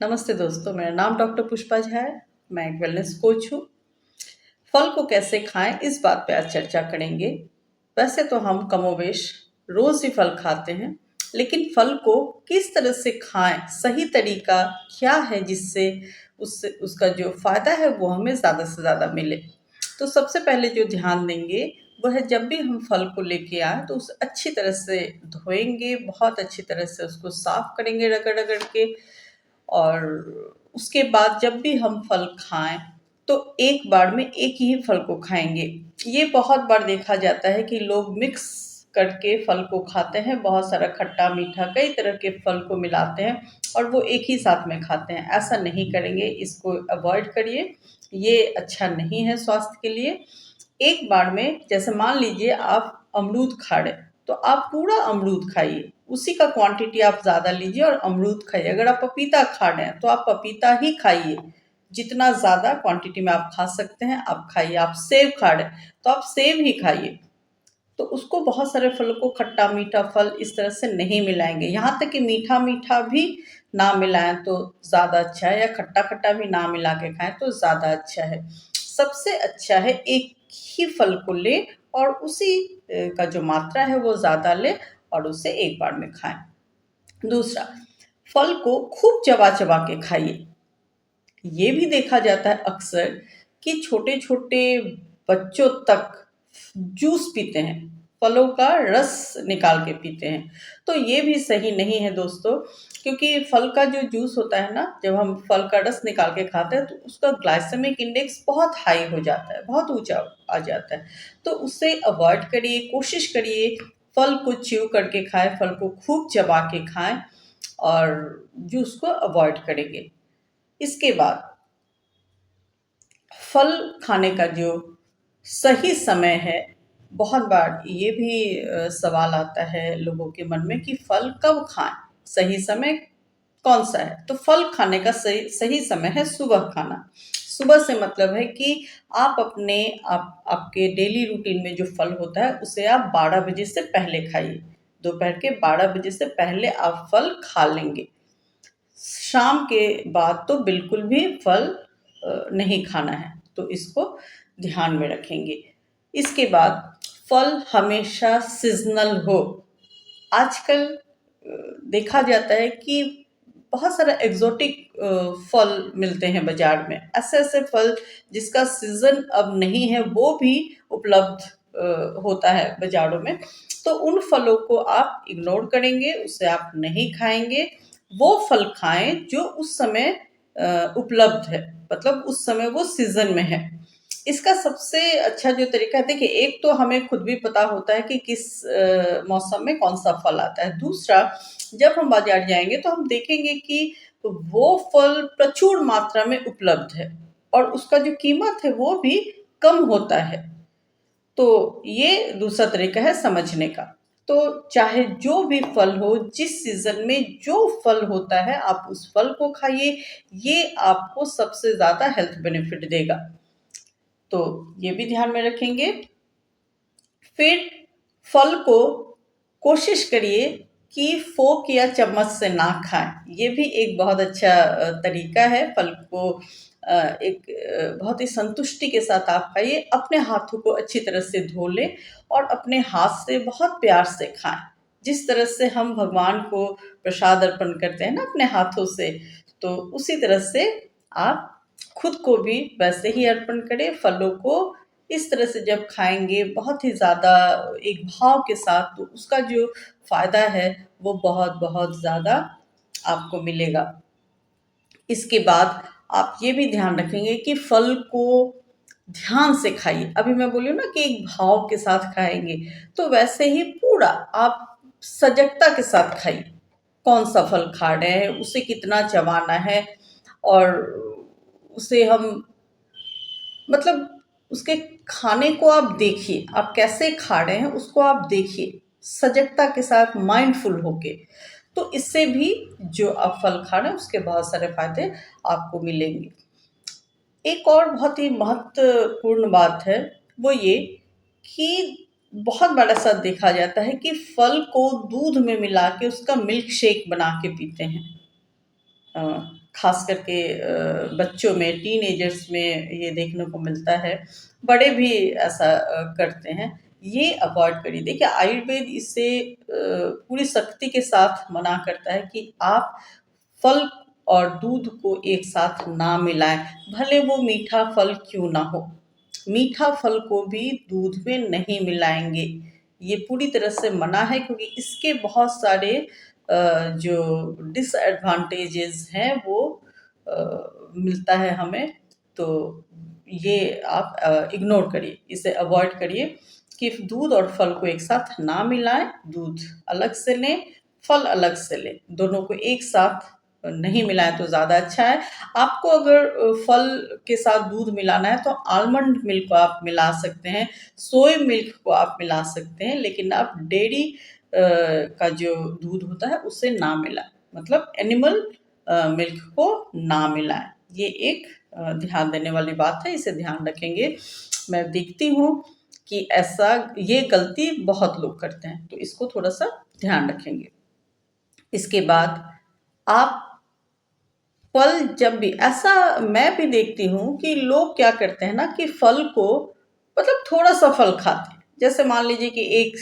नमस्ते दोस्तों, मेरा नाम डॉक्टर पुष्पा झा है। मैं एक वेलनेस कोच हूँ। फल को कैसे खाएं इस बात पे आज चर्चा करेंगे। वैसे तो हम कमोवेश रोज ही फल खाते हैं, लेकिन फल को किस तरह से खाएं, सही तरीका क्या है जिससे उससे उसका जो फायदा है वो हमें ज़्यादा से ज़्यादा मिले। तो सबसे पहले जो ध्यान देंगे वो है, जब भी हम फल को लेके आए तो उसे अच्छी तरह से धोएंगे, बहुत अच्छी तरह से उसको साफ करेंगे रगड़ रगड़ के। और उसके बाद जब भी हम फल खाएं तो एक बार में एक ही फल को खाएंगे। ये बहुत बार देखा जाता है कि लोग मिक्स करके फल को खाते हैं, बहुत सारा खट्टा मीठा कई तरह के फल को मिलाते हैं और वो एक ही साथ में खाते हैं। ऐसा नहीं करेंगे, इसको अवॉइड करिए, ये अच्छा नहीं है स्वास्थ्य के लिए। एक बार में जैसे मान लीजिए आप अमरूद खा रहे हैं, तो आप पूरा अमरूद खाइए, उसी का क्वांटिटी आप ज़्यादा लीजिए और अमरूद खाइए। अगर आप पपीता खा रहे हैं तो आप पपीता ही खाइए, जितना ज़्यादा क्वांटिटी में आप खा सकते हैं आप खाइए। आप सेब खा रहे हैं तो आप सेब ही खाइए। तो उसको बहुत सारे फलों को खट्टा मीठा फल इस तरह से नहीं मिलाएंगे, यहाँ तक कि मीठा मीठा भी ना मिलाएं तो ज़्यादा अच्छा है, या खट्टा खट्टा भी ना मिला के खाएं तो ज़्यादा अच्छा है। सबसे अच्छा है एक ही फल को ले और उसी का जो मात्रा है वो ज़्यादा ले और उसे एक बार में खाएं। दूसरा, फल को खूब चबा चबा के खाइए। ये भी देखा जाता है अक्सर कि छोटे छोटे बच्चों तक जूस पीते हैं, फलों का रस निकाल के पीते हैं। तो ये भी सही नहीं है दोस्तों, क्योंकि फल का जो जूस होता है ना, जब हम फल का रस निकाल के खाते हैं तो उसका ग्लाइसेमिक इंडेक्स बहुत हाई हो जाता है, बहुत ऊंचा आ जाता है। तो उससे अवॉइड करिए, कोशिश करिए फल को च्यू करके खाएं, फल को खूब चबा के खाएं और जूस को अवॉइड करेंगे। इसके बाद फल खाने का जो सही समय है, बहुत बार ये भी सवाल आता है लोगों के मन में कि फल कब खाएं, सही समय कौन सा है। तो फल खाने का सही सही समय है सुबह खाना। सुबह से मतलब है कि आप अपने आपके डेली रूटीन में जो फल होता है उसे आप 12 बजे से पहले खाइए। दोपहर के 12 बजे से पहले आप फल खा लेंगे। शाम के बाद तो बिल्कुल भी फल नहीं खाना है, तो इसको ध्यान में रखेंगे। इसके बाद फल हमेशा सीजनल हो। आजकल देखा जाता है कि बहुत सारा एग्जोटिक फल मिलते हैं बाजार में, ऐसे ऐसे फल जिसका सीजन अब नहीं है वो भी उपलब्ध होता है बाजारों में। तो उन फलों को आप इग्नोर करेंगे, उसे आप नहीं खाएंगे। वो फल खाएं जो उस समय उपलब्ध है, मतलब उस समय वो सीजन में है। इसका सबसे अच्छा जो तरीका है, देखिए एक तो हमें खुद भी पता होता है कि किस मौसम में कौन सा फल आता है। दूसरा, जब हम बाजार जाएंगे तो हम देखेंगे कि वो फल प्रचुर मात्रा में उपलब्ध है और उसका जो कीमत है वो भी कम होता है। तो ये दूसरा तरीका है समझने का। तो चाहे जो भी फल हो, जिस सीजन में जो फल होता है आप उस फल को खाइए, ये आपको सबसे ज्यादा हेल्थ बेनिफिट देगा। तो ये भी ध्यान में रखेंगे। फिर फल को कोशिश करिए कि फोक या चम्मच से ना खाएं। ये भी एक बहुत अच्छा तरीका है। फल को एक बहुत ही संतुष्टि के साथ आप खाइए। अपने हाथों को अच्छी तरह से धो लें और अपने हाथ से बहुत प्यार से खाएं। जिस तरह से हम भगवान को प्रसाद अर्पण करते हैं ना अपने हाथों से, तो उसी तरह से आप खुद को भी वैसे ही अर्पण करें। फलों को इस तरह से जब खाएंगे बहुत ही ज़्यादा एक भाव के साथ, तो उसका जो फ़ायदा है वो बहुत बहुत ज़्यादा आपको मिलेगा। इसके बाद आप ये भी ध्यान रखेंगे कि फल को ध्यान से खाइए। अभी मैं बोली ना कि एक भाव के साथ खाएंगे, तो वैसे ही पूरा आप सजगता के साथ खाइए। कौन सा फल खा रहे हैं, उसे कितना चबाना है, और उसे हम मतलब उसके खाने को आप देखिए, आप कैसे खा रहे हैं उसको आप देखिए सजगता के साथ, माइंडफुल होके। तो इससे भी जो आप फल खा रहे हैं उसके बहुत सारे फायदे आपको मिलेंगे। एक और बहुत ही महत्वपूर्ण बात है वो ये कि बहुत बार ऐसा देखा जाता है कि फल को दूध में मिला के उसका मिल्क शेक बना के पीते हैं। अ, खास करके बच्चों में, टीनेजर्स में ये देखने को मिलता है। बड़े भी ऐसा करते हैं। ये अवॉइड करिए। देखिए आयुर्वेद इसे पूरी सख्ती के साथ मना करता है कि आप फल और दूध को एक साथ ना मिलाएं, भले वो मीठा फल क्यों ना हो। मीठा फल को भी दूध में नहीं मिलाएंगे, ये पूरी तरह से मना है, क्योंकि इसके बहुत सारे जो डिसएडवांटेजेस हैं वो मिलता है हमें। तो ये आप इग्नोर करिए, इसे अवॉइड करिए कि दूध और फल को एक साथ ना मिलाएं। दूध अलग से लें, फल अलग से लें, दोनों को एक साथ नहीं मिलाएं तो ज़्यादा अच्छा है। आपको अगर फल के साथ दूध मिलाना है तो आलमंड मिल्क को आप मिला सकते हैं, सोया मिल्क को आप मिला सकते हैं, लेकिन आप डेयरी का जो दूध होता है उसे ना मिलाएं, मतलब एनिमल मिल्क को ना मिलाएं। ये एक ध्यान देने वाली बात है, इसे ध्यान रखेंगे। मैं देखती हूँ कि ऐसा ये गलती बहुत लोग करते हैं, तो इसको थोड़ा सा ध्यान रखेंगे। इसके बाद आप फल जब भी ऐसा मैं भी देखती हूँ कि लोग क्या करते हैं ना कि फल को मतलब थोड़ा सा फल खाते हैं। जैसे मान लीजिए कि एक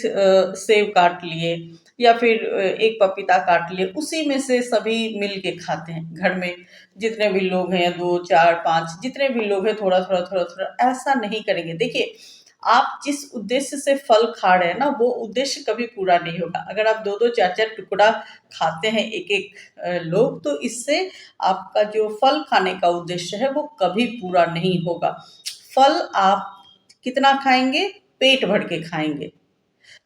सेब काट लिए या फिर एक पपीता काट लिए, उसी में से सभी मिल के खाते हैं। घर में जितने भी लोग हैं, 2, 4, 5 जितने भी लोग हैं, थोड़ा-थोड़ा, थोड़ा-थोड़ा, ऐसा नहीं करेंगे। देखिए, आप जिस उद्देश्य से फल खा रहे हैं ना, वो उद्देश्य कभी पूरा नहीं होगा। अगर आप 2-2, 4-4 टुकड़ा खाते हैं एक-एक लोग, तो इससे आपका जो फल खाने का उद्देश्य है वो कभी पूरा नहीं होगा। फल आप कितना खाएंगे? पेट भर के खाएंगे।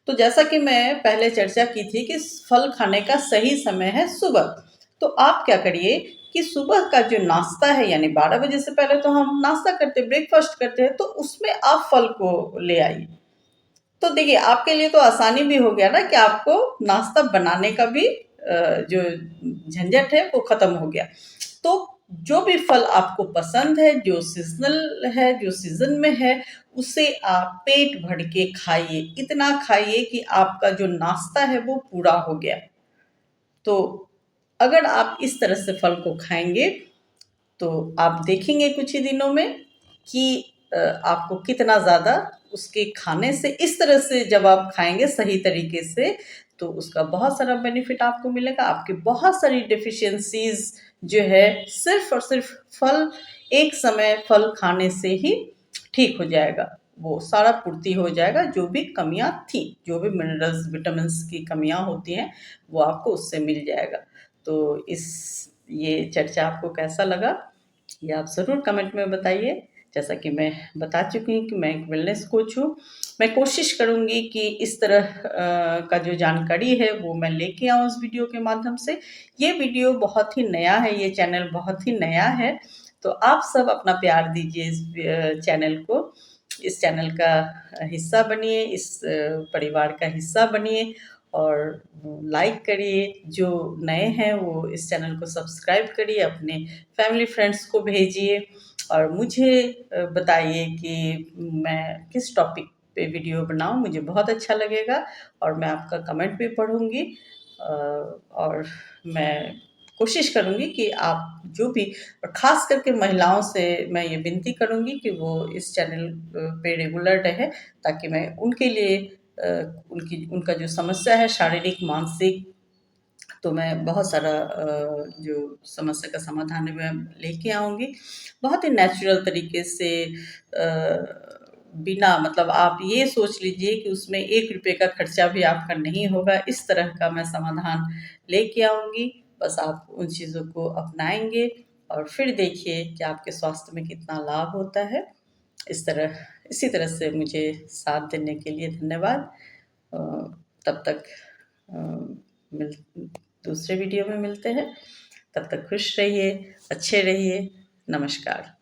तो जैसा कि मैं पहले चर्चा की थी कि फल खाने का सही समय है सुबह। तो आप क्या करिए कि सुबह का जो नाश्ता है, यानी 12 बजे से पहले तो हम नाश्ता करते हैं, ब्रेकफास्ट करते हैं, तो उसमें आप फल को ले आइए। तो देखिए आपके लिए तो आसानी भी हो गया ना कि आपको नाश्ता बनाने का भी जो झंझट है वो खत्म हो गया। तो जो भी फल आपको पसंद है, जो सीज़नल है, जो सीज़न में है, उसे आप पेट भर के खाइए। इतना खाइए कि आपका जो नाश्ता है वो पूरा हो गया। तो अगर आप इस तरह से फल को खाएँगे, तो आप देखेंगे कुछ ही दिनों में कि आपको कितना ज़्यादा उसके खाने से, इस तरह से जब आप खाएँगे सही तरीके से, तो उसका बहुत सारा बेनिफिट आपको मिलेगा। आपकी बहुत सारी डेफ़िशिएंसीज़ जो है सिर्फ़ और सिर्फ़ फल, एक समय फल खाने से ही ठीक हो जाएगा। वो सारा पूर्ति हो जाएगा, जो भी कमियाँ थी, जो भी मिनरल्स, विटामिन्स की कमियाँ होती हैं, वो आपको उससे मिल जाएगा। तो ये चर्चा आपको कैसा लगा? ये आप ज़रूर कमेंट में बताइए। जैसा कि मैं बता चुकी हूँ कि मैं एक वेलनेस कोच हूँ। मैं कोशिश करूँगी कि इस तरह का जो जानकारी है वो मैं लेके आऊँ इस वीडियो के माध्यम से। ये वीडियो बहुत ही नया है, ये चैनल बहुत ही नया है, तो आप सब अपना प्यार दीजिए इस चैनल को। इस चैनल का हिस्सा बनिए, इस परिवार का हिस्सा बनिए और लाइक करिए। जो नए हैं वो इस चैनल को सब्सक्राइब करिए, अपने फैमिली फ्रेंड्स को भेजिए और मुझे बताइए कि मैं किस टॉपिक पे वीडियो बनाऊँ, मुझे बहुत अच्छा लगेगा और मैं आपका कमेंट भी पढ़ूँगी। और मैं कोशिश करूँगी कि आप जो भी, और ख़ास करके महिलाओं से मैं ये विनती करूँगी कि वो इस चैनल पे रेगुलर रहें, ताकि मैं उनके लिए उनका जो समस्या है शारीरिक, मानसिक, तो मैं बहुत सारा जो समस्या का समाधान है मैं लेके आऊँगी। बहुत ही नेचुरल तरीके से, बिना मतलब आप ये सोच लीजिए कि उसमें ₹1 का खर्चा भी आपका नहीं होगा, इस तरह का मैं समाधान लेके आऊँगी। बस आप उन चीज़ों को अपनाएँगे और फिर देखिए कि आपके स्वास्थ्य में कितना लाभ होता है। इसी तरह से मुझे साथ देने के लिए धन्यवाद। अ, तब तक अ, मिल दूसरे वीडियो में मिलते हैं। तब तक खुश रहिए, अच्छे रहिए। नमस्कार।